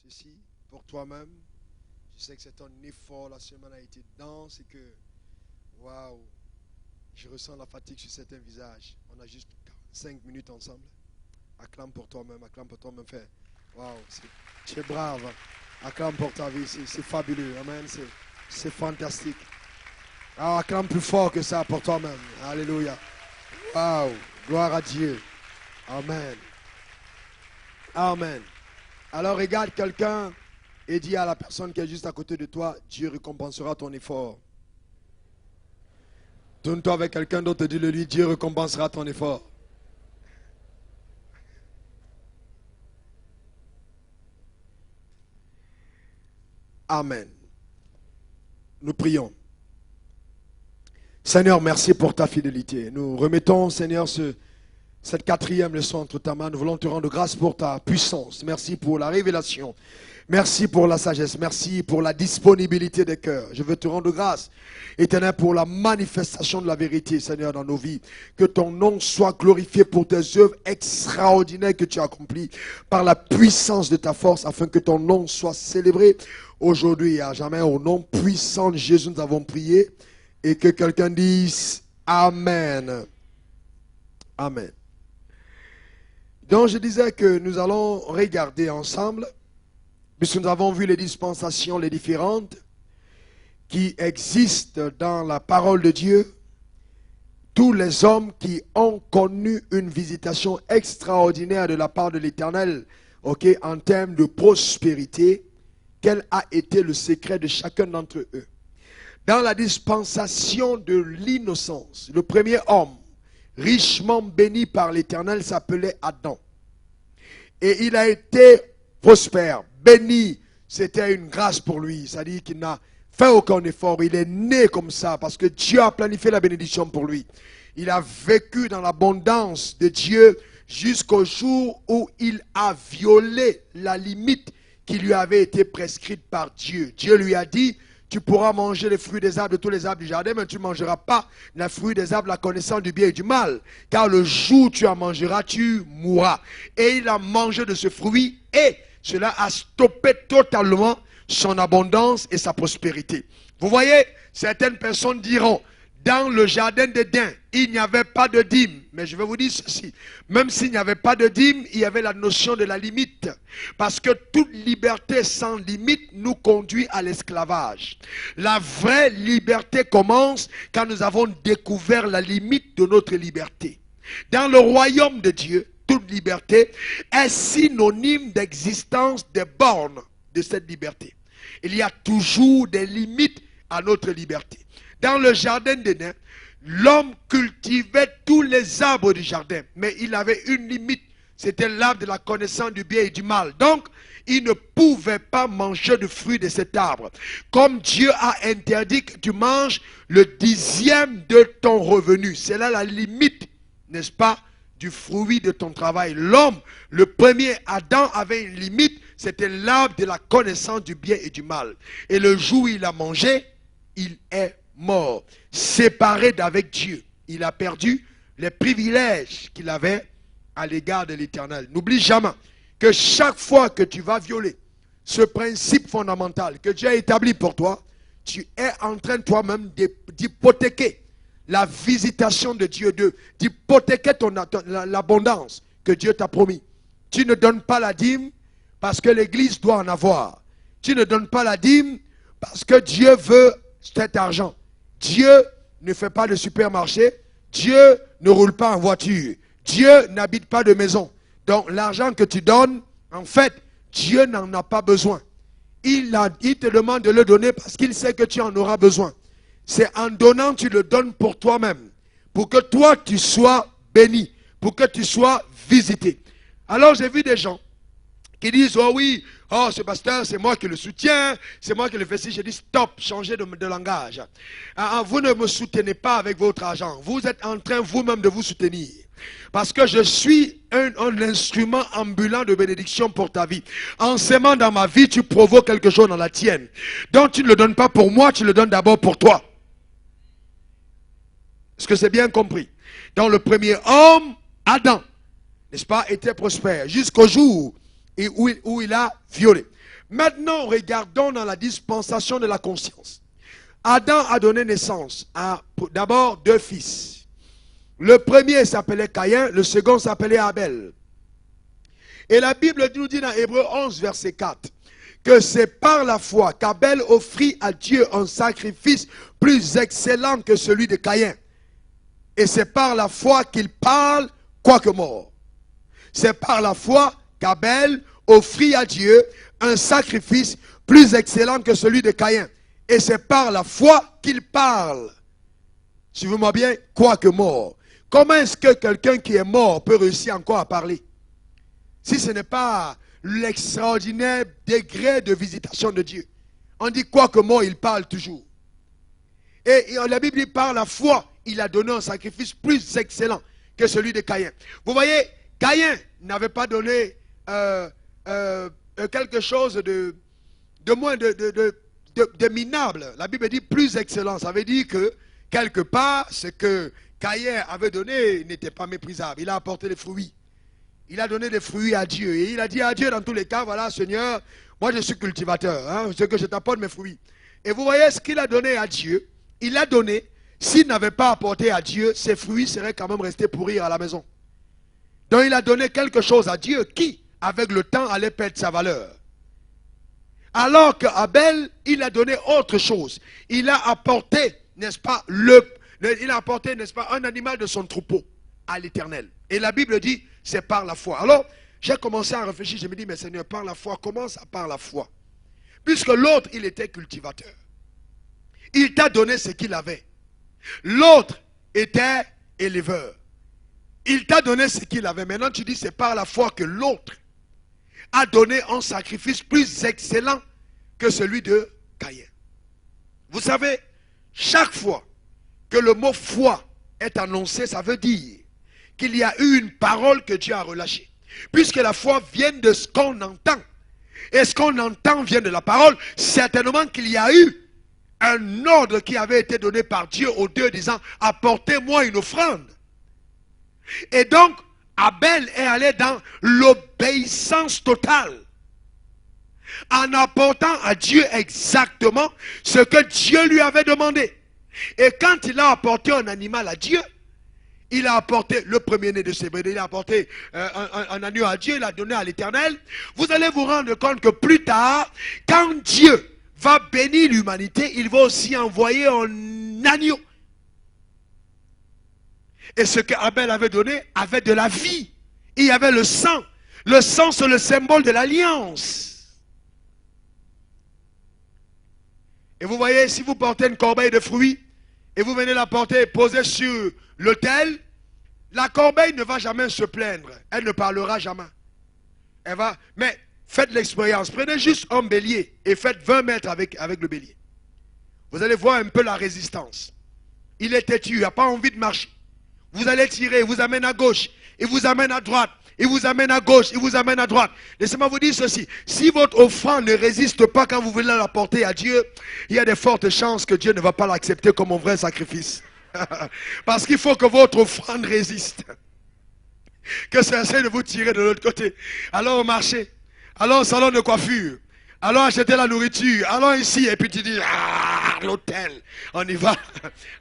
ceci pour toi-même. Je sais que c'est un effort, la semaine a été dense et que, waouh, je ressens la fatigue sur certains visages. On a juste 5 minutes ensemble. Acclame pour toi-même, frère. Waouh, tu es brave. Acclame pour ta vie, c'est fabuleux. Amen, c'est fantastique. Alors, acclame plus fort que ça pour toi-même. Alléluia. Waouh, gloire à Dieu. Amen. Amen. Alors regarde quelqu'un et dis à la personne qui est juste à côté de toi, Dieu récompensera ton effort. Tourne-toi avec quelqu'un d'autre et dis-le lui, Dieu récompensera ton effort. Amen. Nous prions. Seigneur, merci pour ta fidélité. Nous remettons, Seigneur, cette 4e leçon entre ta main. Nous voulons te rendre grâce pour ta puissance. Merci pour la révélation. Merci pour la sagesse. Merci pour la disponibilité des cœurs. Je veux te rendre grâce, Éternel, pour la manifestation de la vérité, Seigneur, dans nos vies. Que ton nom soit glorifié pour tes œuvres extraordinaires que tu as accomplies par la puissance de ta force, afin que ton nom soit célébré aujourd'hui et à jamais. Au nom puissant de Jésus, nous avons prié. Et que quelqu'un dise Amen. Amen. Donc je disais que nous allons regarder ensemble, puisque nous avons vu les dispensations, les différentes, qui existent dans la parole de Dieu. Tous les hommes qui ont connu une visitation extraordinaire de la part de l'Éternel, en termes de prospérité, quel a été le secret de chacun d'entre eux. Dans la dispensation de l'innocence, le premier homme richement béni par l'Éternel s'appelait Adam. Et il a été prospère, béni. C'était une grâce pour lui. C'est-à-dire qu'il n'a fait aucun effort. Il est né comme ça parce que Dieu a planifié la bénédiction pour lui. Il a vécu dans l'abondance de Dieu jusqu'au jour où il a violé la limite qui lui avait été prescrite par Dieu. Dieu lui a dit: tu pourras manger les fruits des arbres, de tous les arbres du jardin, mais tu ne mangeras pas les fruits des arbres, la connaissance du bien et du mal. Car le jour où tu en mangeras, tu mourras. Et il a mangé de ce fruit et cela a stoppé totalement son abondance et sa prospérité. Vous voyez, certaines personnes diront: dans le jardin d'Éden, il n'y avait pas de dîme. Mais je vais vous dire ceci, même s'il n'y avait pas de dîme, il y avait la notion de la limite. Parce que toute liberté sans limite nous conduit à l'esclavage. La vraie liberté commence quand nous avons découvert la limite de notre liberté. Dans le royaume de Dieu, toute liberté est synonyme d'existence des bornes de cette liberté. Il y a toujours des limites à notre liberté. Dans le jardin d'Éden, l'homme cultivait tous les arbres du jardin, mais il avait une limite. C'était l'arbre de la connaissance du bien et du mal. Donc, il ne pouvait pas manger de fruits de cet arbre. Comme Dieu a interdit que tu manges le 10e de ton revenu. C'est là la limite, n'est-ce pas, du fruit de ton travail. L'homme, le premier Adam, avait une limite. C'était l'arbre de la connaissance du bien et du mal. Et le jour où il a mangé, il est mort, séparé d'avec Dieu. Il a perdu les privilèges qu'il avait à l'égard de l'Éternel. N'oublie jamais que chaque fois que tu vas violer ce principe fondamental que Dieu a établi pour toi, tu es en train toi-même d'hypothéquer la visitation de Dieu, d'hypothéquer l'abondance que Dieu t'a promis. Tu ne donnes pas la dîme parce que l'Église doit en avoir. Tu ne donnes pas la dîme parce que Dieu veut cet argent. Dieu ne fait pas de supermarché. Dieu ne roule pas en voiture. Dieu n'habite pas de maison. Donc l'argent que tu donnes, en fait, Dieu n'en a pas besoin. Il te demande de le donner parce qu'il sait que tu en auras besoin. C'est en donnant, tu le donnes pour toi-même. Pour que toi, tu sois béni. Pour que tu sois visité. Alors j'ai vu des gens qui disent: oh oui, oh ce pasteur, c'est moi qui le soutiens, c'est moi qui le fais ci. J'ai dit: stop, changez de langage. Vous ne me soutenez pas avec votre argent. Vous êtes en train vous-même de vous soutenir. Parce que je suis un instrument ambulant de bénédiction pour ta vie. En s'aimant dans ma vie, tu provoques quelque chose dans la tienne. Donc tu ne le donnes pas pour moi, tu le donnes d'abord pour toi. Est-ce que c'est bien compris? Dans le premier homme, Adam, n'est-ce pas, était prospère jusqu'au jour où il a violé. Maintenant, regardons dans la dispensation de la conscience. Adam a donné naissance à d'abord 2 fils. Le premier s'appelait Caïn, le second s'appelait Abel. Et la Bible nous dit dans Hébreux 11, verset 4, que c'est par la foi qu'Abel offrit à Dieu un sacrifice plus excellent que celui de Caïn. Et c'est par la foi qu'il parle, quoique mort. C'est par la foi qu'Abel offrit à Dieu un sacrifice plus excellent que celui de Caïn. Et c'est par la foi qu'il parle. Suivez-moi bien, quoique mort. Comment est-ce que quelqu'un qui est mort peut réussir encore à parler? Si ce n'est pas l'extraordinaire degré de visitation de Dieu. On dit quoique mort, il parle toujours. Et la Bible dit par la foi, il a donné un sacrifice plus excellent que celui de Caïn. Vous voyez, Caïn n'avait pas donné quelque chose de moins de minable. La Bible dit plus excellent. Ça veut dire que quelque part, ce que Caïn avait donné n'était pas méprisable. Il a apporté des fruits. Il a donné des fruits à Dieu. Et il a dit à Dieu dans tous les cas, voilà Seigneur, moi je suis cultivateur. Hein, c'est que je t'apporte mes fruits. Et vous voyez ce qu'il a donné à Dieu. Il a donné. S'il n'avait pas apporté à Dieu, ses fruits seraient quand même restés pourrir à la maison. Donc il a donné quelque chose à Dieu qui, avec le temps, allait perdre sa valeur. Alors qu'Abel, il a donné autre chose. Il a apporté, n'est-ce pas, un animal de son troupeau à l'Éternel. Et la Bible dit, c'est par la foi. Alors, j'ai commencé à réfléchir, je me dis, mais Seigneur, par la foi, comment ça par la foi? Puisque l'autre, il était cultivateur. Il t'a donné ce qu'il avait. L'autre était éleveur. Il t'a donné ce qu'il avait. Maintenant, tu dis, c'est par la foi que l'autre a donné un sacrifice plus excellent que celui de Caïn. Vous savez, chaque fois que le mot foi est annoncé, ça veut dire qu'il y a eu une parole que Dieu a relâchée. Puisque la foi vient de ce qu'on entend. Et ce qu'on entend vient de la parole. Certainement qu'il y a eu un ordre qui avait été donné par Dieu aux deux disant, apportez-moi une offrande. Et donc, Abel est allé dans l'obéissance totale. En apportant à Dieu exactement ce que Dieu lui avait demandé. Et quand il a apporté un animal à Dieu, il a apporté le premier-né de ses brebis, il a apporté un agneau à Dieu, il a donné à l'Éternel. Vous allez vous rendre compte que plus tard, quand Dieu va bénir l'humanité, il va aussi envoyer un agneau. Et ce que Abel avait donné avait de la vie. Il y avait le sang. Le sang, c'est le symbole de l'alliance. Et vous voyez, si vous portez une corbeille de fruits, et vous venez la porter et poser sur l'autel, la corbeille ne va jamais se plaindre. Elle ne parlera jamais. Elle va, mais faites l'expérience. Prenez juste un bélier et faites 20 mètres avec le bélier. Vous allez voir un peu la résistance. Il est têtu, il n'a pas envie de marcher. Vous allez tirer, il vous amène à gauche, il vous amène à droite, il vous amène à gauche, il vous amène à droite. Laissez-moi vous dire ceci. Si votre offrande ne résiste pas quand vous venez la porter à Dieu, il y a de fortes chances que Dieu ne va pas l'accepter comme un vrai sacrifice. Parce qu'il faut que votre offrande résiste. Que ça essaie de vous tirer de l'autre côté. Alors au marché, alors au salon de coiffure, alors acheter la nourriture, alors ici, et puis tu dis, ah, l'hôtel, on y va.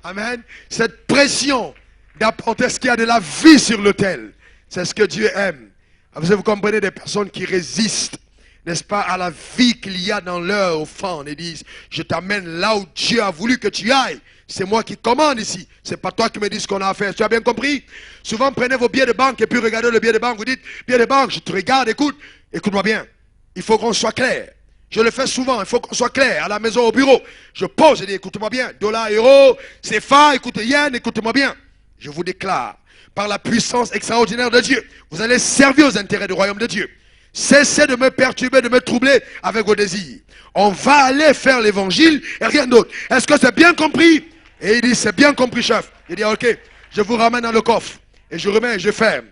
Amen. Cette pression d'apporter ce qu'il y a de la vie sur l'autel, c'est ce que Dieu aime. Vous comprenez des personnes qui résistent, n'est-ce pas, à la vie qu'il y a dans leur offrande et disent, je t'amène là où Dieu a voulu que tu ailles. C'est moi qui commande ici. C'est pas toi qui me dis ce qu'on a à faire. Tu as bien compris? Souvent, prenez vos billets de banque et puis regardez le billet de banque. Vous dites, billet de banque, je te regarde, écoute-moi bien. Il faut qu'on soit clair. Je le fais souvent, il faut qu'on soit clair. À la maison, au bureau, je pose et dis, écoute-moi bien. Dollar, euro, CFA, écoutez, yen, écoutez-moi bien. Je vous déclare, par la puissance extraordinaire de Dieu, vous allez servir aux intérêts du royaume de Dieu. Cessez de me perturber, de me troubler avec vos désirs. On va aller faire l'évangile et rien d'autre. Est-ce que c'est bien compris? Et il dit, c'est bien compris, chef. Il dit, ok, je vous ramène dans le coffre. Et je remets et je ferme.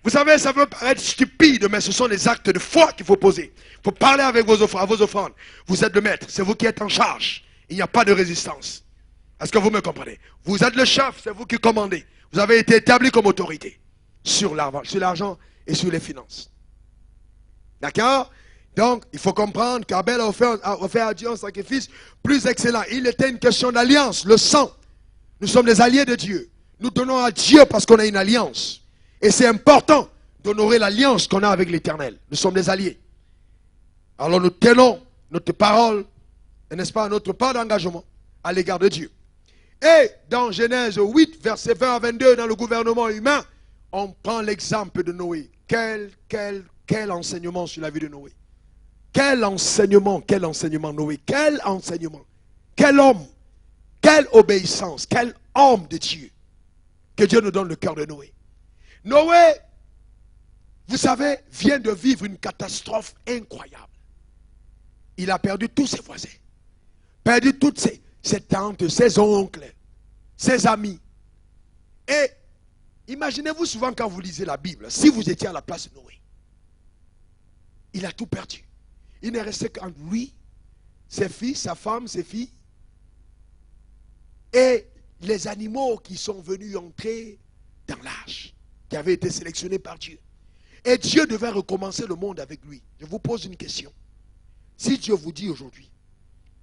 Vous savez, ça peut paraître stupide, mais ce sont les actes de foi qu'il faut poser. Il faut parler avec vos offrandes. Vous êtes le maître, c'est vous qui êtes en charge. Il n'y a pas de résistance. Est-ce que vous me comprenez? Vous êtes le chef, c'est vous qui commandez. Vous avez été établi comme autorité sur l'argent et sur les finances. D'accord? Donc, il faut comprendre qu'Abel a offert à Dieu un sacrifice plus excellent. Il était une question d'alliance, le sang. Nous sommes des alliés de Dieu. Nous donnons à Dieu parce qu'on a une alliance. Et c'est important d'honorer l'alliance qu'on a avec l'Éternel. Nous sommes des alliés. Alors nous tenons notre parole, n'est-ce pas, notre part d'engagement à l'égard de Dieu. Et dans Genèse 8, verset 20 à 22, dans le gouvernement humain, on prend l'exemple de Noé. Quel enseignement sur la vie de Noé. Quel enseignement Noé. Quel enseignement. Quel homme. Quelle obéissance. Quel homme de Dieu. Que Dieu nous donne le cœur de Noé. Noé, vous savez, vient de vivre une catastrophe incroyable. Il a perdu tous ses voisins. Perdu toutes ses tantes, ses oncles, ses amis. Et imaginez-vous souvent quand vous lisez la Bible, si vous étiez à la place de Noé, il a tout perdu. Il n'est resté qu'entre lui, ses fils, sa femme, ses filles, et les animaux qui sont venus entrer dans l'arche, qui avaient été sélectionnés par Dieu. Et Dieu devait recommencer le monde avec lui. Je vous pose une question. Si Dieu vous dit aujourd'hui,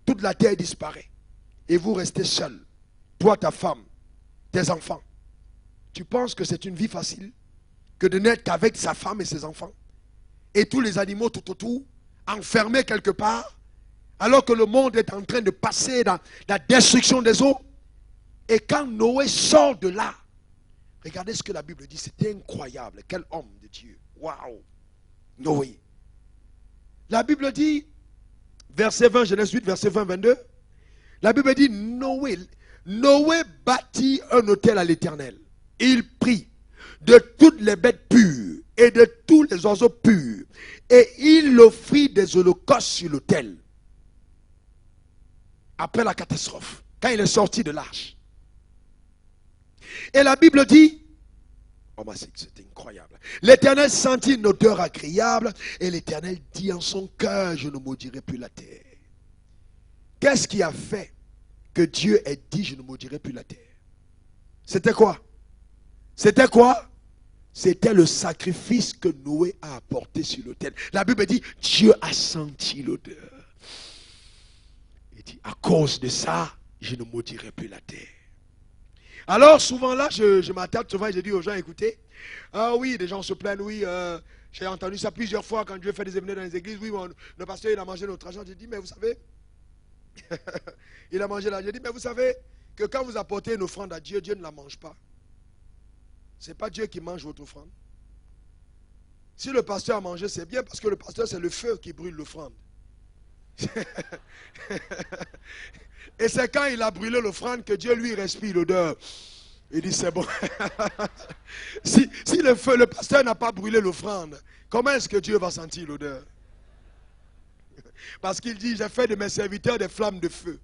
toute la terre disparaît, et vous restez seul, toi, ta femme, tes enfants, tu penses que c'est une vie facile que de n'être qu'avec sa femme et ses enfants, et tous les animaux tout autour, enfermés quelque part, alors que le monde est en train de passer dans la destruction des eaux? Et quand Noé sort de là, regardez ce que la Bible dit, c'est incroyable. Quel homme de Dieu. Waouh. Noé. La Bible dit, verset 20, Genèse 8, verset 20-22, la Bible dit, Noé bâtit un autel à l'Éternel. Il prit de toutes les bêtes pures et de tous les oiseaux purs, et il offrit des holocaustes sur l'autel. Après la catastrophe, quand il est sorti de l'arche. Et la Bible dit, oh c'est incroyable, l'Éternel sentit une odeur agréable, et l'Éternel dit en son cœur, je ne maudirai plus la terre. Qu'est-ce qui a fait que Dieu ait dit, je ne maudirai plus la terre? C'était quoi? C'était quoi? C'était le sacrifice que Noé a apporté sur l'autel. La Bible dit, Dieu a senti l'odeur. Il dit, à cause de ça, je ne maudirai plus la terre. Alors souvent là, je m'attarde souvent et je dis aux gens, écoutez, ah oui, des gens se plaignent, oui, j'ai entendu ça plusieurs fois quand Dieu fait des événements dans les églises, oui, le pasteur il a mangé notre argent. Je dis, mais vous savez, il a mangé l'argent. Je dis, mais vous savez que quand vous apportez une offrande à Dieu, Dieu ne la mange pas. Ce n'est pas Dieu qui mange votre offrande. Si le pasteur a mangé, c'est bien parce que le pasteur c'est le feu qui brûle l'offrande. Et c'est quand il a brûlé l'offrande que Dieu lui respire l'odeur. Il dit c'est bon. si le pasteur n'a pas brûlé l'offrande, comment est-ce que Dieu va sentir l'odeur? Parce qu'il dit, j'ai fait de mes serviteurs des flammes de feu.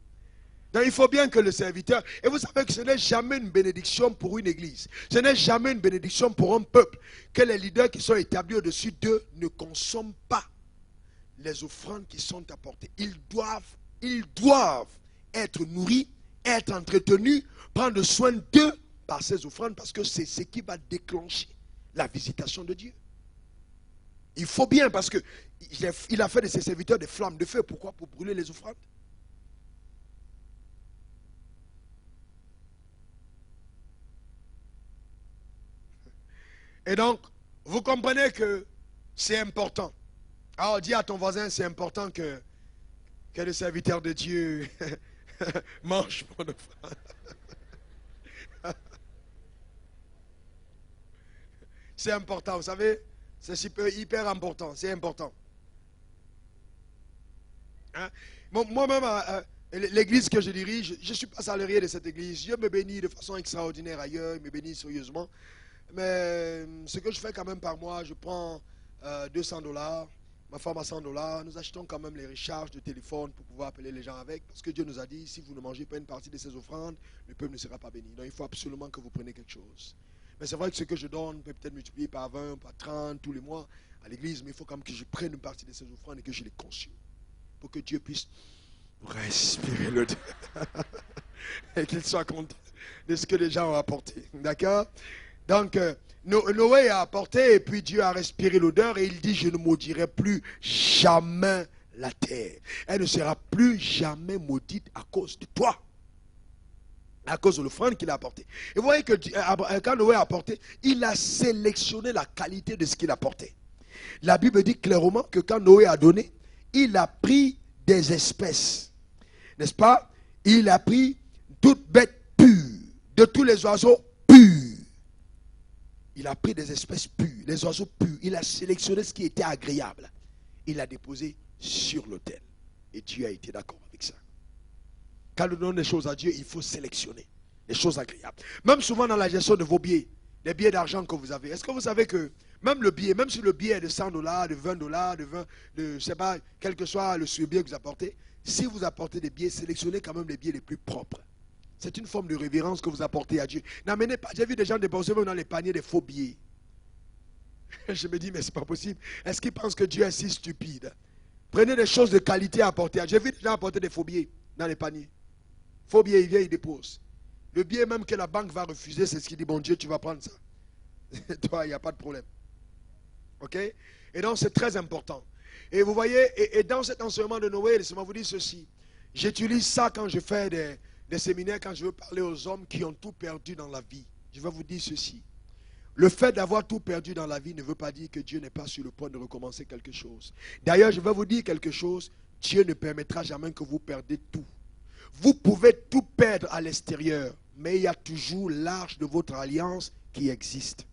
Donc il faut bien que le serviteur, et vous savez que ce n'est jamais une bénédiction pour une église, ce n'est jamais une bénédiction pour un peuple, que les leaders qui sont établis au-dessus d'eux ne consomment pas les offrandes qui sont apportées. Ils doivent être nourris, être entretenus, prendre soin d'eux par ces offrandes, parce que c'est ce qui va déclencher la visitation de Dieu. Il faut bien, parce que il a fait de ses serviteurs des flammes de feu. Pourquoi? Pour brûler les offrandes. Et donc, vous comprenez que c'est important. Alors, dis à ton voisin, c'est important que le serviteur de Dieu mange mon offrande. C'est important, vous savez, c'est hyper important, c'est important. Hein? Moi-même, l'église que je dirige, je ne suis pas salarié de cette église. Dieu me bénit de façon extraordinaire ailleurs, il me bénit sérieusement. Mais ce que je fais quand même par mois, je prends $200, ma femme a $100. Nous achetons quand même les recharges de téléphone pour pouvoir appeler les gens avec. Parce que Dieu nous a dit, si vous ne mangez pas une partie de ces offrandes, le peuple ne sera pas béni. Donc il faut absolument que vous preniez quelque chose. Mais c'est vrai que ce que je donne peut peut-être multiplier par 20, par 30 tous les mois à l'église. Mais il faut quand même que je prenne une partie de ces offrandes et que je les consume. Pour que Dieu puisse respirer l'odeur. Et qu'il soit content de ce que les gens ont apporté. D'accord? Donc, Noé a apporté et puis Dieu a respiré l'odeur et il dit, je ne maudirai plus jamais la terre. Elle ne sera plus jamais maudite à cause de toi. À cause de l'offrande qu'il a apportée. Et vous voyez que quand Noé a apporté, il a sélectionné la qualité de ce qu'il apportait. La Bible dit clairement que quand Noé a donné, il a pris des espèces. N'est-ce pas? Il a pris toute bête pure, de tous les oiseaux purs. Il a pris des espèces pures, les oiseaux purs. Il a sélectionné ce qui était agréable. Il l'a déposé sur l'autel. Et Dieu a été d'accord avec ça. Quand nous donnons des choses à Dieu, il faut sélectionner les choses agréables. Même souvent dans la gestion de vos billets, les billets d'argent que vous avez. Est-ce que vous savez que même le billet, même si le billet est de 100 $, de 20 $, je ne sais pas, quel que soit le surbillet que vous apportez, si vous apportez des billets, sélectionnez quand même les billets les plus propres. C'est une forme de révérence que vous apportez à Dieu. N'amenez pas, j'ai vu des gens déposer même dans les paniers des faux billets. Je me dis, mais c'est pas possible. Est-ce qu'ils pensent que Dieu est si stupide? Prenez des choses de qualité à apporter. J'ai vu des gens apporter des faux billets dans les paniers. Faux billet, il vient, il dépose. Le billet même que la banque va refuser, c'est ce qu'il dit, bon Dieu, tu vas prendre ça. Toi, il n'y a pas de problème. Ok? Et donc, c'est très important. Et vous voyez, et dans cet enseignement de Noé, laissez-moi vous dire ceci. J'utilise ça quand je fais des séminaires, quand je veux parler aux hommes qui ont tout perdu dans la vie. Je vais vous dire ceci. Le fait d'avoir tout perdu dans la vie ne veut pas dire que Dieu n'est pas sur le point de recommencer quelque chose. D'ailleurs, je vais vous dire quelque chose. Dieu ne permettra jamais que vous perdez tout. Vous pouvez tout perdre à l'extérieur, mais il y a toujours l'arche de votre alliance qui existe.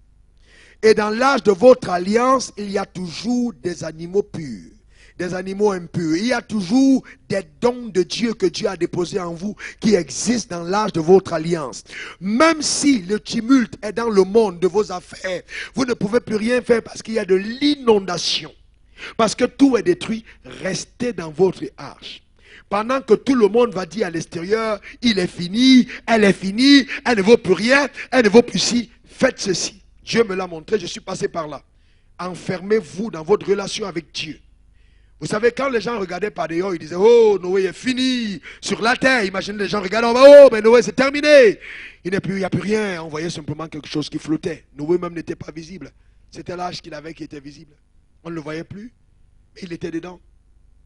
Et dans l'arche de votre alliance, il y a toujours des animaux purs, des animaux impurs. Il y a toujours des dons de Dieu que Dieu a déposés en vous qui existent dans l'arche de votre alliance. Même si le tumulte est dans le monde de vos affaires, vous ne pouvez plus rien faire parce qu'il y a de l'inondation. Parce que tout est détruit, restez dans votre arche. Pendant que tout le monde va dire à l'extérieur, il est fini, elle ne vaut plus rien, elle ne vaut plus ci, faites ceci. Dieu me l'a montré, je suis passé par là. Enfermez-vous dans votre relation avec Dieu. Vous savez, quand les gens regardaient par dehors, ils disaient, oh, Noé est fini, sur la terre. Imaginez les gens regardant, oh, mais Noé c'est terminé. Il n'y a plus rien. On voyait simplement quelque chose qui flottait. Noé même n'était pas visible. C'était l'âge qu'il avait qui était visible. On ne le voyait plus, mais il était dedans.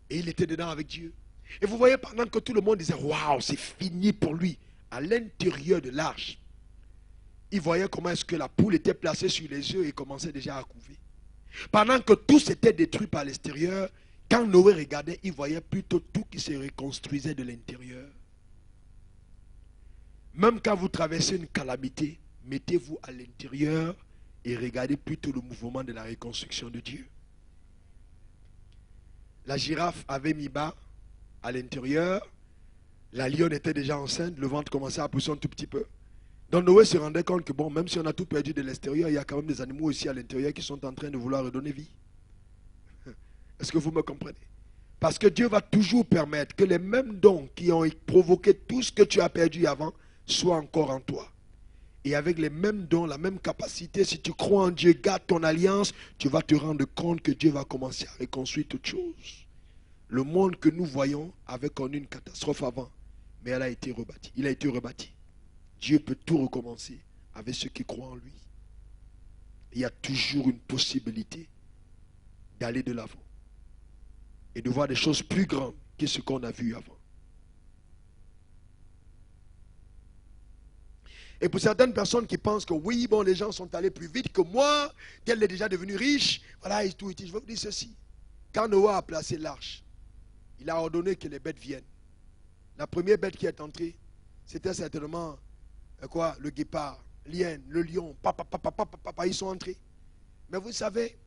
Et il était dedans avec Dieu. Et vous voyez, pendant que tout le monde disait, waouh, c'est fini pour lui, à l'intérieur de l'arche, il voyait comment est-ce que la poule était placée sur les œufs et commençait déjà à couver. Pendant que tout s'était détruit par l'extérieur, quand Noé regardait, il voyait plutôt tout qui se reconstruisait de l'intérieur. Même quand vous traversez une calamité, mettez-vous à l'intérieur et regardez plutôt le mouvement de la reconstruction de Dieu. La girafe avait mis bas à l'intérieur, la lionne était déjà enceinte, le ventre commençait à pousser un tout petit peu. Donc Noé se rendait compte que bon, même si on a tout perdu de l'extérieur, il y a quand même des animaux aussi à l'intérieur qui sont en train de vouloir redonner vie. Est-ce que vous me comprenez? Parce que Dieu va toujours permettre que les mêmes dons qui ont provoqué tout ce que tu as perdu avant soient encore en toi. Et avec les mêmes dons, la même capacité, si tu crois en Dieu, garde ton alliance, tu vas te rendre compte que Dieu va commencer à reconstruire toutes choses. Le monde que nous voyons avait connu une catastrophe avant, mais elle a été rebâtie. Il a été rebâti. Dieu peut tout recommencer avec ceux qui croient en lui. Il y a toujours une possibilité d'aller de l'avant et de voir des choses plus grandes que ce qu'on a vu avant. Et pour certaines personnes qui pensent que oui, bon, les gens sont allés plus vite que moi, qu'elle est déjà devenue riche, voilà, et tout, je vais vous dire ceci. Quand Noé a placé l'arche, il a ordonné que les bêtes viennent. La première bête qui est entrée, c'était certainement quoi, le guépard, l'hyène, le lion, ils sont entrés. Mais vous savez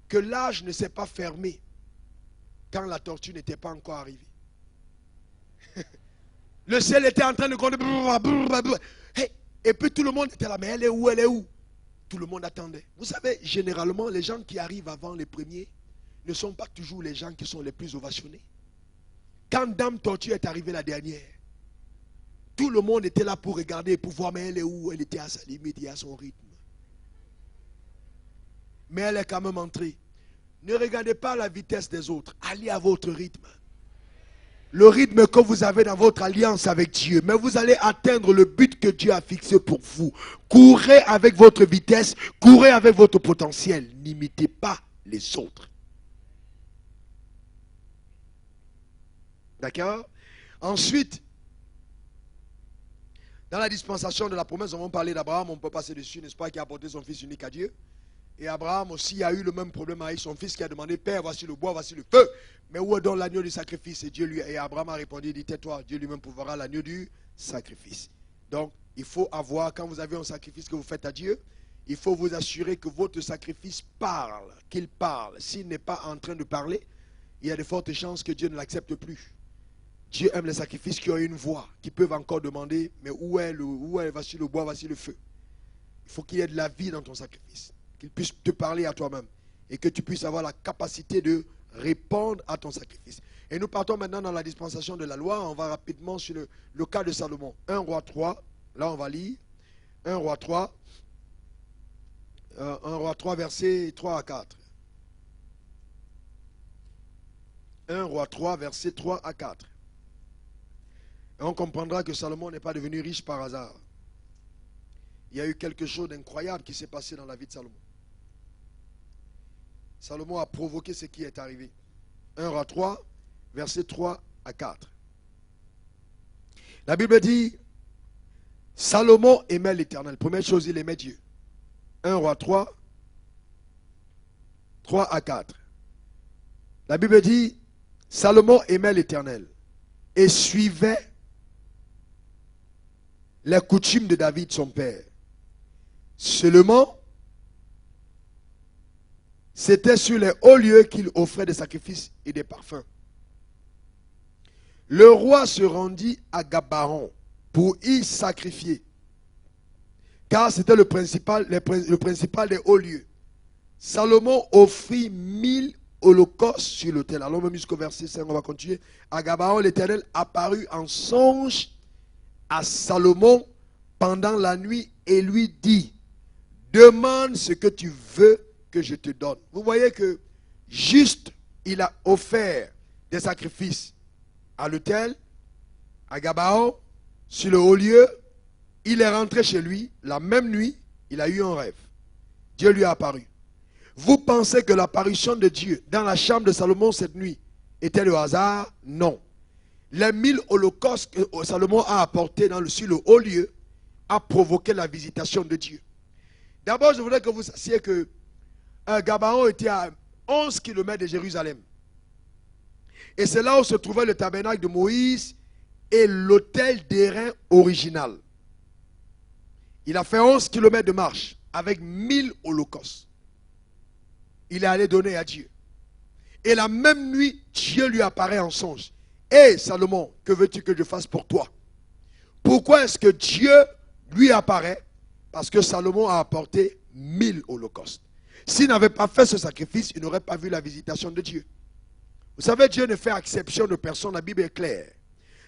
que l'âge ne s'est pas fermé quand la tortue n'était pas encore arrivée. Le ciel était en train de compter. Et puis tout le monde était là, mais elle est où, elle est où? Tout le monde attendait. Vous savez, généralement, les gens qui arrivent avant les premiers ne sont pas toujours les gens qui sont les plus ovationnés. Quand Dame Tortue est arrivée la dernière, tout le monde était là pour regarder et pour voir, mais elle est où? Elle était à sa limite et à son rythme. Mais elle est quand même entrée. Ne regardez pas la vitesse des autres, allez à votre rythme. le rythme que vous avez dans votre alliance avec Dieu, mais vous allez atteindre le but que Dieu a fixé pour vous. Courez avec votre vitesse, courez avec votre potentiel. N'imitez pas les autres. D'accord? Ensuite, dans la dispensation de la promesse, on va parler d'Abraham, on peut passer dessus, n'est-ce pas, qui a apporté son fils unique à Dieu. Et Abraham aussi a eu le même problème avec son fils qui a demandé, Père, voici le bois, voici le feu. Mais où est donc l'agneau du sacrifice? Et Abraham a répondu, dit, tais-toi, Dieu lui-même pourvoira l'agneau du sacrifice. Donc, il faut avoir, quand vous avez un sacrifice que vous faites à Dieu, il faut vous assurer que votre sacrifice parle, qu'il parle. S'il n'est pas en train de parler, il y a de fortes chances que Dieu ne l'accepte plus. Dieu aime les sacrifices qui ont une voix, qui peuvent encore demander, mais voici le bois, voici le feu. Il faut qu'il y ait de la vie dans ton sacrifice, qu'il puisse te parler à toi-même et que tu puisses avoir la capacité de répondre à ton sacrifice. Et nous partons maintenant dans la dispensation de la loi. On va rapidement sur le cas de Salomon. 1 Roi 3, là on va lire. 1 Roi 3, 1 Roi 3, versets 3 à 4. 1 Roi 3, versets 3 à 4. Et on comprendra que Salomon n'est pas devenu riche par hasard. Il y a eu quelque chose d'incroyable qui s'est passé dans la vie de Salomon. Salomon a provoqué ce qui est arrivé. 1 Roi 3, versets 3 à 4. La Bible dit, Salomon aimait l'Éternel. Première chose, il aimait Dieu. 1 Roi 3, 3 à 4. La Bible dit, Salomon aimait l'Éternel et suivait les coutumes de David, son père. Seulement, c'était sur les hauts lieux qu'il offrait des sacrifices et des parfums. Le roi se rendit à Gabaon pour y sacrifier, car c'était le principal des hauts lieux. Salomon offrit 1000 holocaustes sur l'autel. Allons même jusqu'au verset 5, on va continuer. À Gabaon, l'Éternel apparut en songe à Salomon pendant la nuit et lui dit, demande ce que tu veux que je te donne. Vous voyez que juste il a offert des sacrifices à l'autel, à Gabaon, sur le haut lieu. Il est rentré chez lui la même nuit, il a eu un rêve. Dieu lui a apparu. Vous pensez que l'apparition de Dieu dans la chambre de Salomon cette nuit était le hasard? Non. Les 1000 holocaustes que Salomon a apportés sur le haut lieu a provoqué la visitation de Dieu. D'abord, je voudrais que vous sachiez que Gabaon était à 11 km de Jérusalem. Et c'est là où se trouvait le tabernacle de Moïse et l'autel d'airain original. Il a fait 11 km de marche avec 1000 holocaustes. Il est allé donner à Dieu. Et la même nuit, Dieu lui apparaît en songe. Hé Salomon, que veux-tu que je fasse pour toi? Pourquoi est-ce que Dieu lui apparaît? Parce que Salomon a apporté 1000 holocaustes. S'il n'avait pas fait ce sacrifice, il n'aurait pas vu la visitation de Dieu. Vous savez, Dieu ne fait exception de personne, la Bible est claire.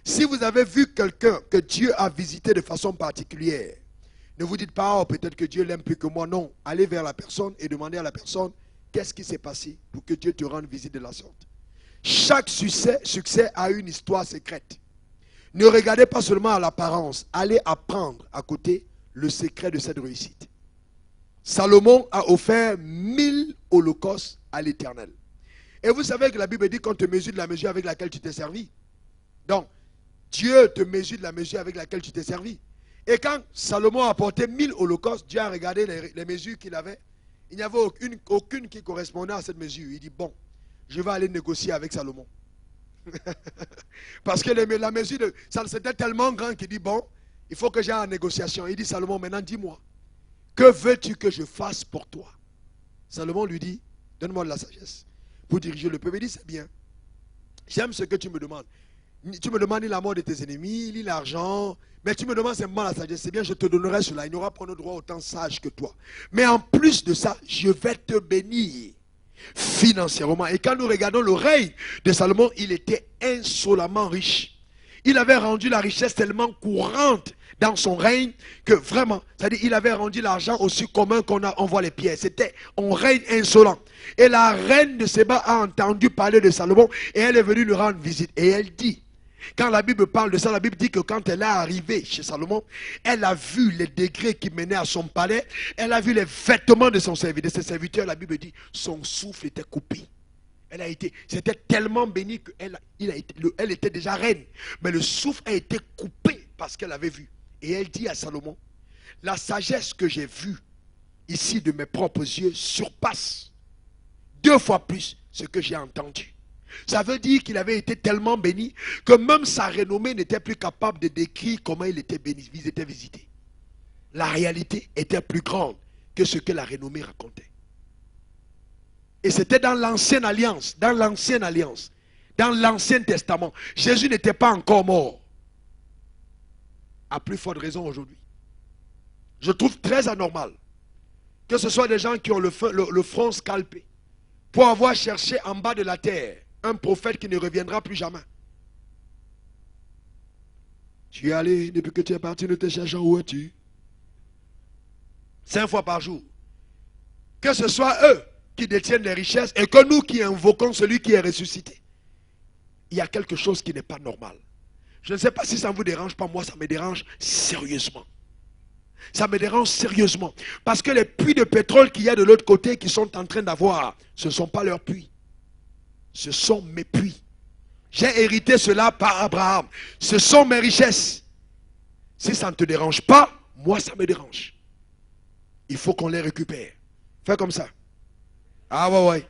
Si vous avez vu quelqu'un que Dieu a visité de façon particulière, ne vous dites pas, oh, peut-être que Dieu l'aime plus que moi. Non, allez vers la personne et demandez à la personne, qu'est-ce qui s'est passé pour que Dieu te rende visite de la sorte? Chaque succès a une histoire secrète. Ne regardez pas seulement à l'apparence, allez apprendre à côté le secret de cette réussite. Salomon a offert 1000 holocaustes à l'Éternel. Et vous savez que la Bible dit qu'on te mesure de la mesure avec laquelle tu t'es servi. Donc, Dieu te mesure de la mesure avec laquelle tu t'es servi. Et quand Salomon a apporté 1000 holocaustes, Dieu a regardé les mesures qu'il avait. Il n'y avait aucune qui correspondait à cette mesure. Il dit, bon, je vais aller négocier avec Salomon. Parce que la mesure de ça c'était tellement grand qu'il dit, bon, il faut que j'aille en négociation. Il dit, Salomon, maintenant dis-moi, que veux-tu que je fasse pour toi? Salomon lui dit, donne-moi de la sagesse pour diriger le peuple. Il dit, c'est bien. J'aime ce que tu me demandes. Tu me demandes ni la mort de tes ennemis, ni l'argent, mais tu me demandes simplement la sagesse. C'est bien, je te donnerai cela. Il n'aura pas le droit autant sage que toi. Mais en plus de ça, je vais te bénir financièrement. Et quand nous regardons le règne de Salomon, il était insolemment riche. Il avait rendu la richesse tellement courante dans son règne que vraiment, c'est-à-dire il avait rendu l'argent aussi commun qu'on envoie les pierres. C'était un règne insolent. Et la reine de Séba a entendu parler de Salomon et elle est venue lui rendre visite. Et elle dit, Quand la Bible parle de ça, la Bible dit que quand elle est arrivée chez Salomon, elle a vu les degrés qui menaient à son palais, elle a vu les vêtements de de ses serviteurs, la Bible dit, son souffle était coupé. C'était tellement béni qu'elle elle était déjà reine. Mais le souffle a été coupé parce qu'elle avait vu. Et elle dit à Salomon, la sagesse que j'ai vue ici de mes propres yeux surpasse 2 fois plus ce que j'ai entendu. Ça veut dire qu'il avait été tellement béni que même sa renommée n'était plus capable de décrire comment il était béni, il était visité. La réalité était plus grande que ce que la renommée racontait. Et c'était dans l'ancienne alliance, dans l'Ancien Testament. Jésus n'était pas encore mort. À plus forte raison aujourd'hui. Je trouve très anormal que ce soit des gens qui ont le front scalpé pour avoir cherché en bas de la terre un prophète qui ne reviendra plus jamais. Tu es allé, depuis que tu es parti, ne te cherchant où es-tu? 5 fois par jour. Que ce soit eux qui détiennent les richesses et que nous qui invoquons celui qui est ressuscité. Il y a quelque chose qui n'est pas normal. Je ne sais pas si ça ne vous dérange pas, moi ça me dérange sérieusement. Ça me dérange sérieusement. Parce que les puits de pétrole qu'il y a de l'autre côté qui sont en train d'avoir, ce ne sont pas leurs puits. Ce sont mes puits. J'ai hérité cela par Abraham. Ce sont mes richesses. Si ça ne te dérange pas, moi ça me dérange. Il faut qu'on les récupère. Fais comme ça. Ah ouais.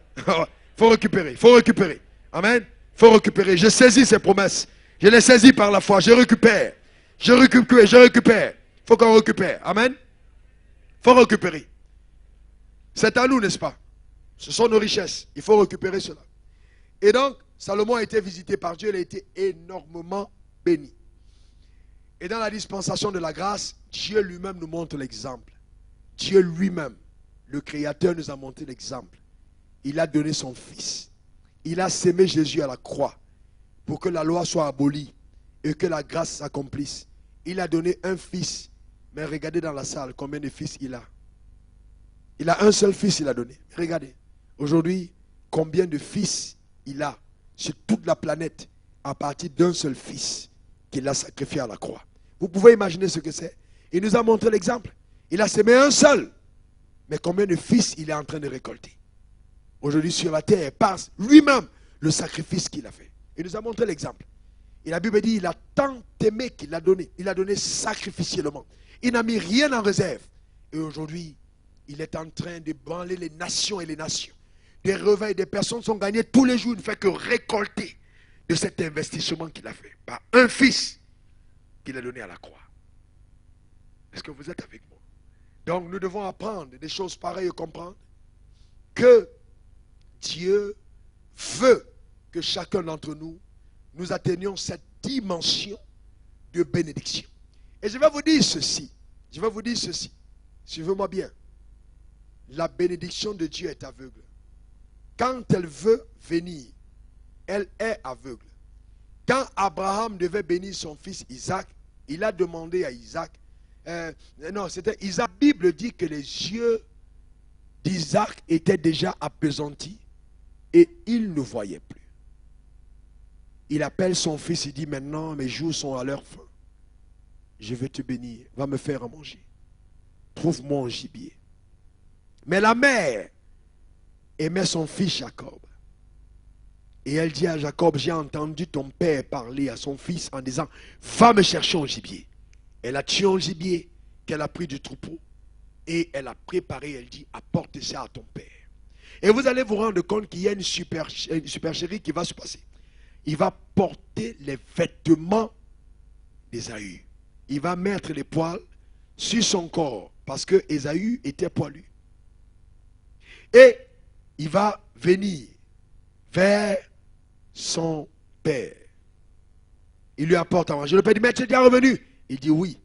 Faut récupérer, faut récupérer. Amen. Faut récupérer. Je saisis ces promesses. Je les saisis par la foi. Je récupère. Je récupère. Faut qu'on récupère. Amen. Faut récupérer. C'est à nous, n'est-ce pas? Ce sont nos richesses. Il faut récupérer cela. Et donc, Salomon a été visité par Dieu. Il a été énormément béni. Et dans la dispensation de la grâce, Dieu lui-même nous montre l'exemple. Dieu lui-même, le Créateur, nous a montré l'exemple. Il a donné son Fils. Il a sémé Jésus à la croix pour que la loi soit abolie et que la grâce s'accomplisse. Il a donné un Fils. Mais regardez dans la salle combien de fils il a. Il a un seul fils, il a donné. Regardez. Aujourd'hui, combien de fils il a sur toute la planète à partir d'un seul fils qu'il a sacrifié à la croix. Vous pouvez imaginer ce que c'est. Il nous a montré l'exemple. Il a sémé un seul. Mais combien de fils il est en train de récolter aujourd'hui sur la terre par lui-même le sacrifice qu'il a fait. Il nous a montré l'exemple. Et la Bible dit il a tant aimé qu'il a donné. Il a donné sacrificiellement. Il n'a mis rien en réserve. Et aujourd'hui, il est en train de branler les nations et les nations. Des réveils, des personnes sont gagnées tous les jours. Il ne fait que récolter de cet investissement qu'il a fait. Par un fils qu'il a donné à la croix. Est-ce que vous êtes avec moi? Donc nous devons apprendre des choses pareilles et comprendre que Dieu veut que chacun d'entre nous, nous atteignions cette dimension de bénédiction. Et je vais vous dire ceci. Suivez-moi bien. La bénédiction de Dieu est aveugle. Quand elle veut venir, elle est aveugle. Quand Abraham devait bénir son fils Isaac, il a demandé à Isaac, non, c'était Isaac. La Bible dit que les yeux d'Isaac étaient déjà appesantis et il ne voyait plus. Il appelle son fils, il dit maintenant mes jours sont à leur fin. Je vais te bénir, va me faire à manger. Trouve-moi un gibier. Mais la mère aimait son fils Jacob. Et elle dit à Jacob, j'ai entendu ton père parler à son fils en disant, va me chercher un gibier. Elle a tué un gibier qu'elle a pris du troupeau. Et elle a préparé, elle dit, apporte ça à ton père. Et vous allez vous rendre compte qu'il y a une supercherie qui va se passer. Il va porter les vêtements d'Ésaü. Il va mettre les poils sur son corps parce que Ésaü était poilu. Et il va venir vers son père. Il lui apporte à manger. Le père dit, mais tu es déjà revenu? Il dit oui.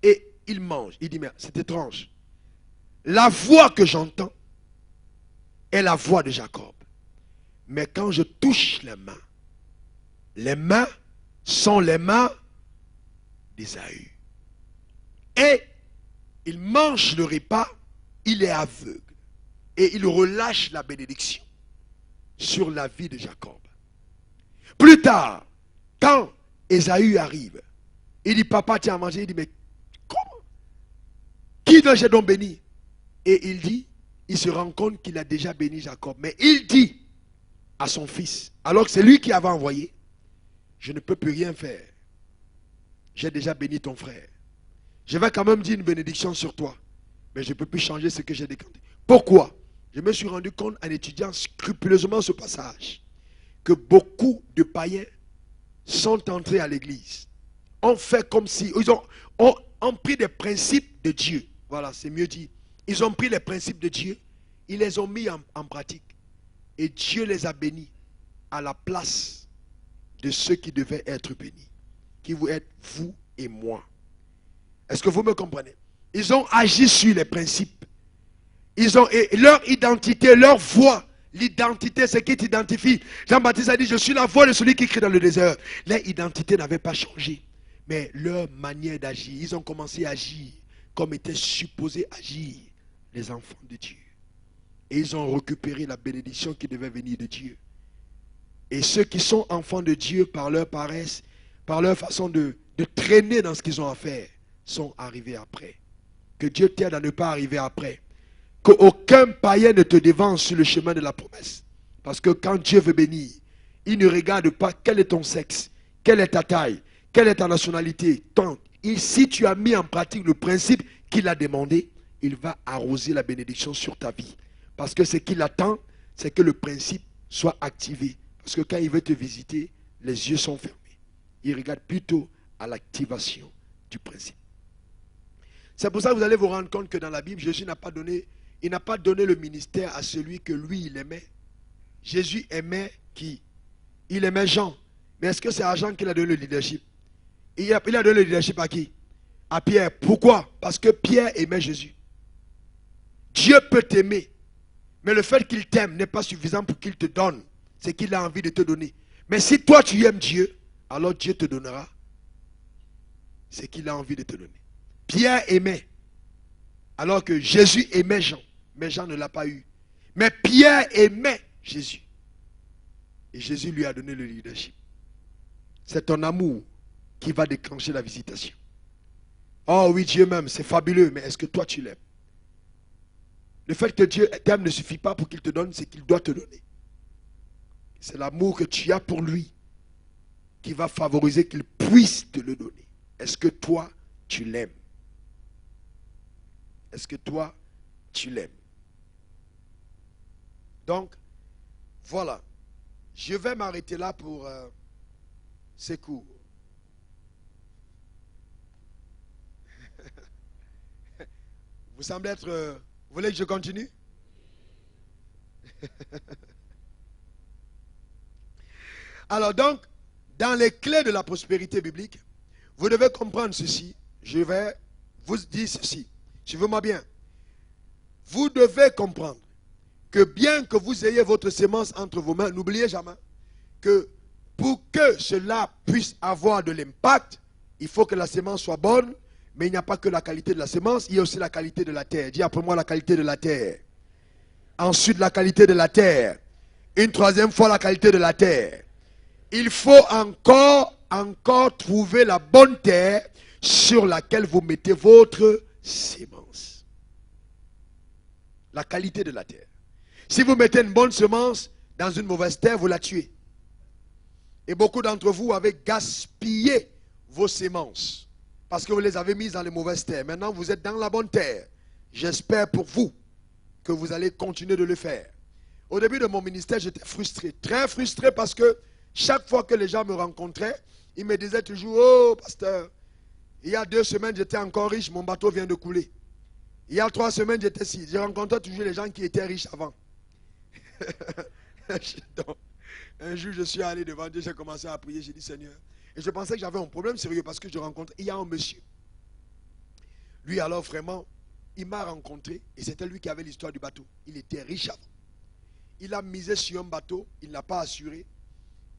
Et il mange. Il dit, mais c'est étrange. La voix que j'entends est la voix de Jacob. Mais quand je touche les mains sont les mains d'Ésaü. Et il mange le repas, il est aveugle. Et il relâche la bénédiction sur la vie de Jacob. Plus tard, quand Ésaü arrive. Il dit, papa, tiens à manger. Il dit, mais comment? Qui donc j'ai donc béni? Et il dit, il se rend compte qu'il a déjà béni Jacob. Mais il dit à son fils, alors que c'est lui qui avait envoyé, je ne peux plus rien faire. J'ai déjà béni ton frère. Je vais quand même dire une bénédiction sur toi. Mais je ne peux plus changer ce que j'ai décanté. Pourquoi? Je me suis rendu compte en étudiant scrupuleusement ce passage que beaucoup de païens sont entrés à l'église. Ont fait comme si, ils ont pris des principes de Dieu. Voilà, c'est mieux dit. Ils ont pris les principes de Dieu, ils les ont mis en pratique. Et Dieu les a bénis à la place de ceux qui devaient être bénis. Qui vous êtes, vous et moi. Est-ce que vous me comprenez? Ils ont agi sur les principes. Ils ont leur identité, leur voix. L'identité, c'est qui t'identifie. Jean-Baptiste a dit, je suis la voix de celui qui crie dans le désert. Leur identité n'avait pas changé. Mais leur manière d'agir, ils ont commencé à agir comme étaient supposés agir les enfants de Dieu. Et ils ont récupéré la bénédiction qui devait venir de Dieu. Et ceux qui sont enfants de Dieu par leur paresse, par leur façon de traîner dans ce qu'ils ont à faire, sont arrivés après. Que Dieu t'aide à ne pas arriver après. Qu'aucun païen ne te devance sur le chemin de la promesse. Parce que quand Dieu veut bénir, il ne regarde pas quel est ton sexe, quelle est ta taille, quelle est ta nationalité. Si tu as mis en pratique le principe qu'il a demandé, il va arroser la bénédiction sur ta vie. Parce que ce qu'il attend, c'est que le principe soit activé. Parce que quand il veut te visiter, les yeux sont fermés. Il regarde plutôt à l'activation du principe. C'est pour ça que vous allez vous rendre compte que dans la Bible, Jésus n'a pas donné le ministère à celui que lui, il aimait. Jésus aimait qui? Il aimait Jean. Mais est-ce que c'est à Jean qu'il a donné le leadership? Il a donné le leadership à qui? À Pierre. Pourquoi? Parce que Pierre aimait Jésus. Dieu peut t'aimer. Mais le fait qu'il t'aime n'est pas suffisant pour qu'il te donne ce qu'il a envie de te donner. Mais si toi tu aimes Dieu, alors Dieu te donnera ce qu'il a envie de te donner. Pierre aimait, alors que Jésus aimait Jean. Mais Jean ne l'a pas eu. Mais Pierre aimait Jésus. Et Jésus lui a donné le leadership. C'est ton amour qui va déclencher la visitation. Oh oui, Dieu m'aime, c'est fabuleux, mais est-ce que toi tu l'aimes? Le fait que Dieu t'aime ne suffit pas pour qu'il te donne ce qu'il doit te donner. C'est l'amour que tu as pour lui qui va favoriser qu'il puisse te le donner. Est-ce que toi, tu l'aimes? Est-ce que toi, tu l'aimes? Donc, voilà. Je vais m'arrêter là pour ces cours. Vous semblez être... vous voulez que je continue? Alors donc, dans les clés de la prospérité biblique, vous devez comprendre ceci. Je vais vous dire ceci. Suivez-moi bien. Vous devez comprendre que bien que vous ayez votre sémence entre vos mains, n'oubliez jamais que pour que cela puisse avoir de l'impact, il faut que la sémence soit bonne, mais il n'y a pas que la qualité de la sémence, il y a aussi la qualité de la terre. Dis après moi la qualité de la terre. Ensuite la qualité de la terre. Une troisième fois la qualité de la terre. Il faut encore trouver la bonne terre sur laquelle vous mettez votre sémence. La qualité de la terre. Si vous mettez une bonne semence dans une mauvaise terre, vous la tuez. Et beaucoup d'entre vous avez gaspillé vos sémences parce que vous les avez mises dans les mauvaises terres. Maintenant, vous êtes dans la bonne terre. J'espère pour vous que vous allez continuer de le faire. Au début de mon ministère, j'étais frustré, très frustré parce que chaque fois que les gens me rencontraient, ils me disaient toujours, oh pasteur, il y a 2 semaines j'étais encore riche, mon bateau vient de couler. Il y a 3 semaines j'étais ici. Je rencontrais toujours les gens qui étaient riches avant. Donc, un jour je suis allé devant Dieu, j'ai commencé à prier, j'ai dit Seigneur. Et je pensais que j'avais un problème sérieux parce que je rencontre, il y a un monsieur. Lui alors vraiment, il m'a rencontré et c'était lui qui avait l'histoire du bateau. Il était riche avant. Il a misé sur un bateau, il ne l'a pas assuré.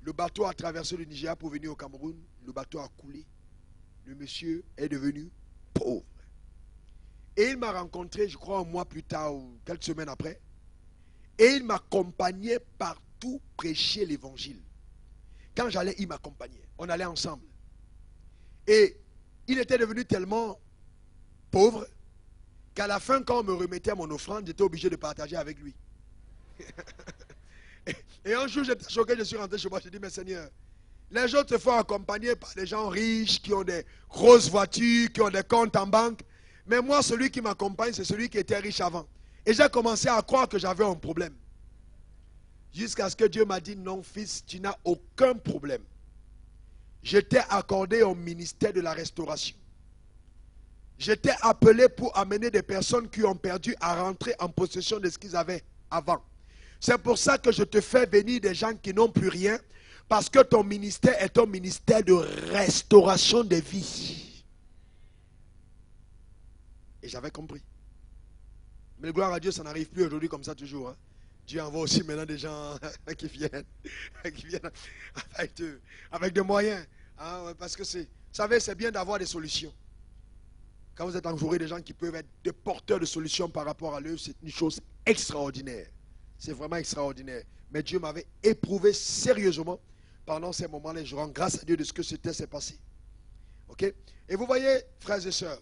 Le bateau a traversé le Nigeria pour venir au Cameroun. Le bateau a coulé. Le monsieur est devenu pauvre. Et il m'a rencontré, je crois, un mois plus tard ou quelques semaines après. Et il m'accompagnait partout prêcher l'évangile. Quand j'allais, il m'accompagnait. On allait ensemble. Et il était devenu tellement pauvre qu'à la fin, quand on me remettait mon offrande, j'étais obligé de partager avec lui. Et un jour, j'étais choqué, je suis rentré chez moi, je dis, mais Seigneur, les gens se font accompagner par des gens riches, qui ont des grosses voitures, qui ont des comptes en banque. Mais moi, celui qui m'accompagne, c'est celui qui était riche avant. Et j'ai commencé à croire que j'avais un problème. Jusqu'à ce que Dieu m'a dit, non fils, tu n'as aucun problème. Je t'ai accordé un ministère de la restauration. Je t'ai appelé pour amener des personnes qui ont perdu à rentrer en possession de ce qu'ils avaient avant. C'est pour ça que je te fais venir des gens qui n'ont plus rien, parce que ton ministère est un ministère de restauration des vies. Et j'avais compris. Mais gloire à Dieu, ça n'arrive plus aujourd'hui comme ça toujours. Hein. Dieu envoie aussi maintenant des gens qui viennent avec des moyens. Hein, parce que vous savez, c'est bien d'avoir des solutions. Quand vous êtes entouré de gens qui peuvent être des porteurs de solutions par rapport à l'œuvre, c'est une chose extraordinaire. C'est vraiment extraordinaire. Mais Dieu m'avait éprouvé sérieusement pendant ces moments-là. Je rends grâce à Dieu de ce que s'est passé. Ok? Et vous voyez, frères et sœurs,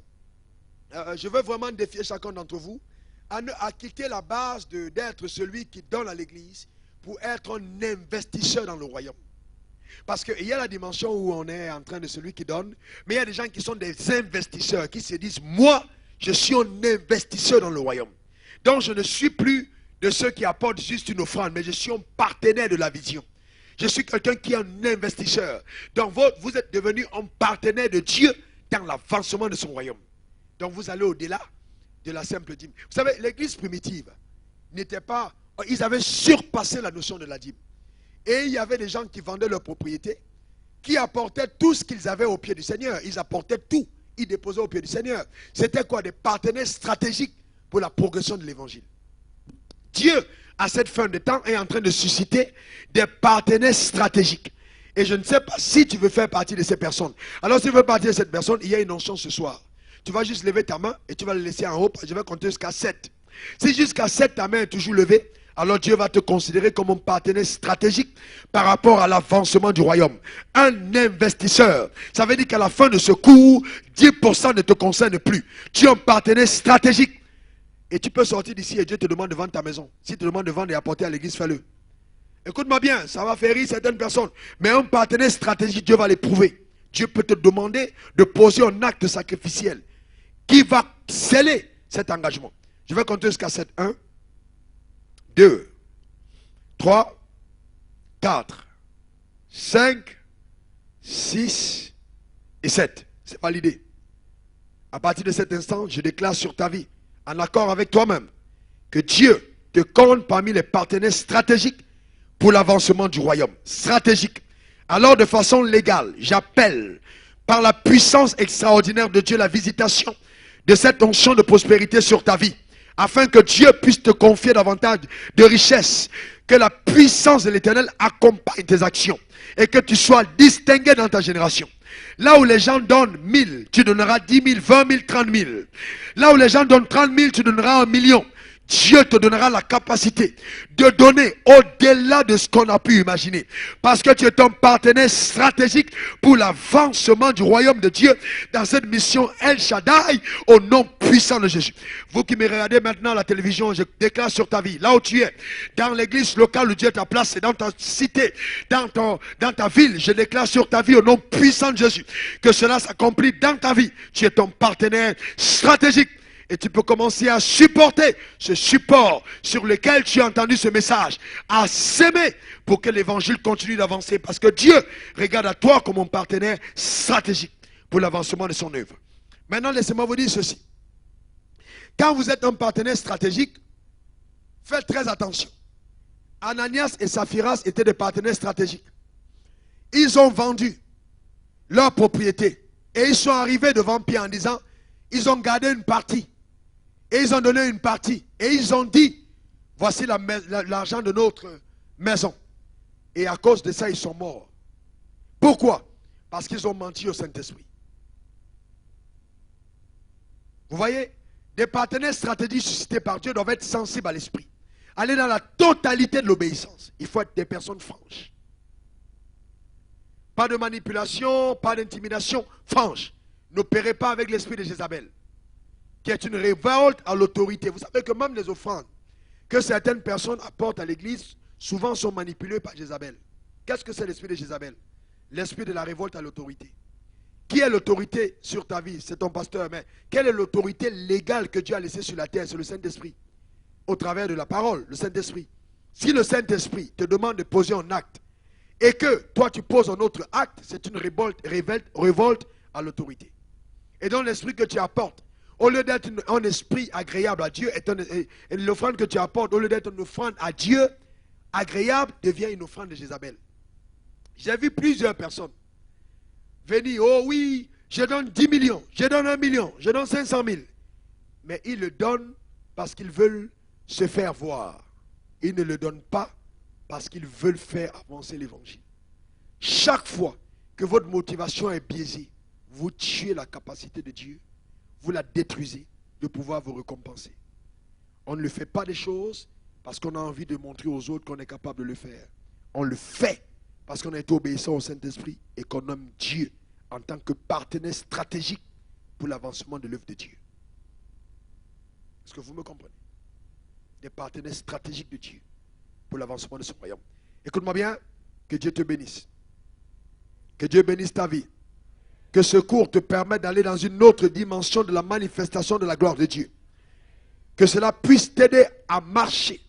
je veux vraiment défier chacun d'entre vous à quitter la base d'être celui qui donne à l'église pour être un investisseur dans le royaume. Parce qu'il y a la dimension où on est en train de celui qui donne, mais il y a des gens qui sont des investisseurs, qui se disent, moi, je suis un investisseur dans le royaume. Donc je ne suis plus de ceux qui apportent juste une offrande, mais je suis un partenaire de la vision. Je suis quelqu'un qui est un investisseur. Donc vous êtes devenu un partenaire de Dieu dans l'avancement de son royaume. Donc vous allez au-delà de la simple dîme. Vous savez, l'église primitive n'était pas... Ils avaient surpassé la notion de la dîme. Et il y avait des gens qui vendaient leurs propriétés, qui apportaient tout ce qu'ils avaient au pied du Seigneur. Ils apportaient tout. Ils déposaient au pied du Seigneur. C'était quoi? Des partenaires stratégiques pour la progression de l'évangile. Dieu, à cette fin de temps, est en train de susciter des partenaires stratégiques. Et je ne sais pas si tu veux faire partie de ces personnes. Alors, si tu veux faire partie de cette personne, il y a une onction ce soir. Tu vas juste lever ta main et tu vas le laisser en haut. Je vais compter jusqu'à 7. Si jusqu'à 7, ta main est toujours levée, alors Dieu va te considérer comme un partenaire stratégique par rapport à l'avancement du royaume. Un investisseur. Ça veut dire qu'à la fin de ce cours, 10% ne te concerne plus. Tu es un partenaire stratégique. Et tu peux sortir d'ici et Dieu te demande de vendre ta maison. Si tu te demande de vendre et apporter à l'église, fais-le. Écoute-moi bien, ça va faire rire certaines personnes. Mais un partenaire stratégique, Dieu va l'éprouver. Dieu peut te demander de poser un acte sacrificiel qui va sceller cet engagement. Je vais compter jusqu'à 7. 1, 2, 3, 4, 5, 6 et 7. C'est validé. À partir de cet instant, je déclare sur ta vie, en accord avec toi-même, que Dieu te compte parmi les partenaires stratégiques pour l'avancement du royaume. Stratégique. Alors, de façon légale, j'appelle par la puissance extraordinaire de Dieu la visitation de cette onction de prospérité sur ta vie, afin que Dieu puisse te confier davantage de richesses, que la puissance de l'Éternel accompagne tes actions et que tu sois distingué dans ta génération. Là où les gens donnent 1000, tu donneras 10 000, 20 000, 30 000. Là où les gens donnent 30 000, tu donneras 1 million. Dieu te donnera la capacité de donner au-delà de ce qu'on a pu imaginer. Parce que tu es un partenaire stratégique pour l'avancement du royaume de Dieu dans cette mission El Shaddai au nom puissant de Jésus. Vous qui me regardez maintenant à la télévision, je déclare sur ta vie, là où tu es, dans l'église locale où Dieu t'a placé, dans ta cité, dans ta ville, je déclare sur ta vie au nom puissant de Jésus que cela s'accomplit dans ta vie. Tu es ton partenaire stratégique. Et tu peux commencer à supporter ce support sur lequel tu as entendu ce message, à s'aimer pour que l'évangile continue d'avancer. Parce que Dieu regarde à toi comme un partenaire stratégique pour l'avancement de son œuvre. Maintenant, laissez-moi vous dire ceci. Quand vous êtes un partenaire stratégique, faites très attention. Ananias et Saphiras étaient des partenaires stratégiques. Ils ont vendu leur propriété et ils sont arrivés devant Pierre en disant, ils ont gardé une partie. Et ils ont donné une partie. Et ils ont dit, voici l'argent de notre maison. Et à cause de ça, ils sont morts. Pourquoi? Parce qu'ils ont menti au Saint-Esprit. Vous voyez, des partenaires stratégiques suscités par Dieu doivent être sensibles à l'esprit. Aller dans la totalité de l'obéissance. Il faut être des personnes franches. Pas de manipulation, pas d'intimidation. Franche. N'opérez pas avec l'esprit de Jézabel, qui est une révolte à l'autorité. Vous savez que même les offrandes que certaines personnes apportent à l'église, souvent sont manipulées par Jézabel. Qu'est-ce que c'est l'esprit de Jézabel? L'esprit de la révolte à l'autorité. Qui est l'autorité sur ta vie? C'est ton pasteur. Mais quelle est l'autorité légale que Dieu a laissée sur la terre? C'est le Saint-Esprit. Au travers de la parole, le Saint-Esprit. Si le Saint-Esprit te demande de poser un acte, et que toi tu poses un autre acte, c'est une révolte à l'autorité. Et donc l'esprit que tu apportes, au lieu d'être un esprit agréable à Dieu, et l'offrande que tu apportes, au lieu d'être une offrande à Dieu, agréable, devient une offrande de Jézabel. J'ai vu plusieurs personnes venir, oh oui, je donne 10 millions, je donne 1 million, je donne 500 000. Mais ils le donnent parce qu'ils veulent se faire voir. Ils ne le donnent pas parce qu'ils veulent faire avancer l'évangile. Chaque fois que votre motivation est biaisée, vous tuez la capacité de Dieu, vous la détruisez de pouvoir vous récompenser. On ne le fait pas des choses parce qu'on a envie de montrer aux autres qu'on est capable de le faire. On le fait parce qu'on a été obéissant au Saint-Esprit et qu'on aime Dieu en tant que partenaire stratégique pour l'avancement de l'œuvre de Dieu. Est-ce que vous me comprenez? Des partenaires stratégiques de Dieu pour l'avancement de ce royaume. Écoute-moi bien, que Dieu te bénisse. Que Dieu bénisse ta vie. Que ce cours te permette d'aller dans une autre dimension de la manifestation de la gloire de Dieu. Que cela puisse t'aider à marcher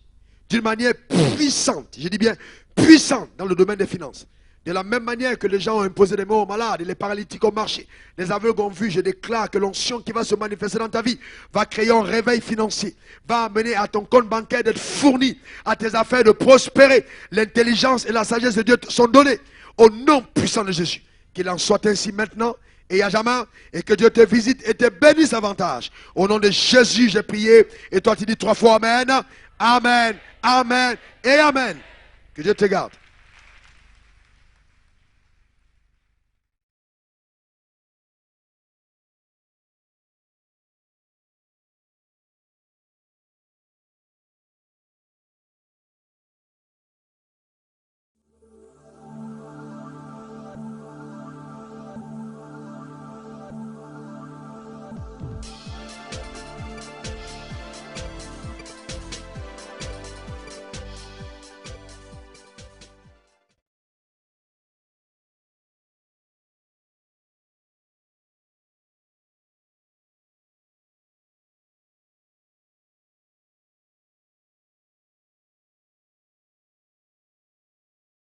d'une manière puissante, je dis bien puissante, dans le domaine des finances. De la même manière que les gens ont imposé des mots aux malades et les paralytiques ont marché, les aveugles ont vu, je déclare que l'onction qui va se manifester dans ta vie va créer un réveil financier, va amener à ton compte bancaire d'être fourni, à tes affaires de prospérer. L'intelligence et la sagesse de Dieu te sont données au nom puissant de Jésus. Qu'il en soit ainsi maintenant et à jamais, et que Dieu te visite et te bénisse davantage. Au nom de Jésus, j'ai prié, et toi tu dis 3 fois Amen, Amen, Amen et Amen. Que Dieu te garde.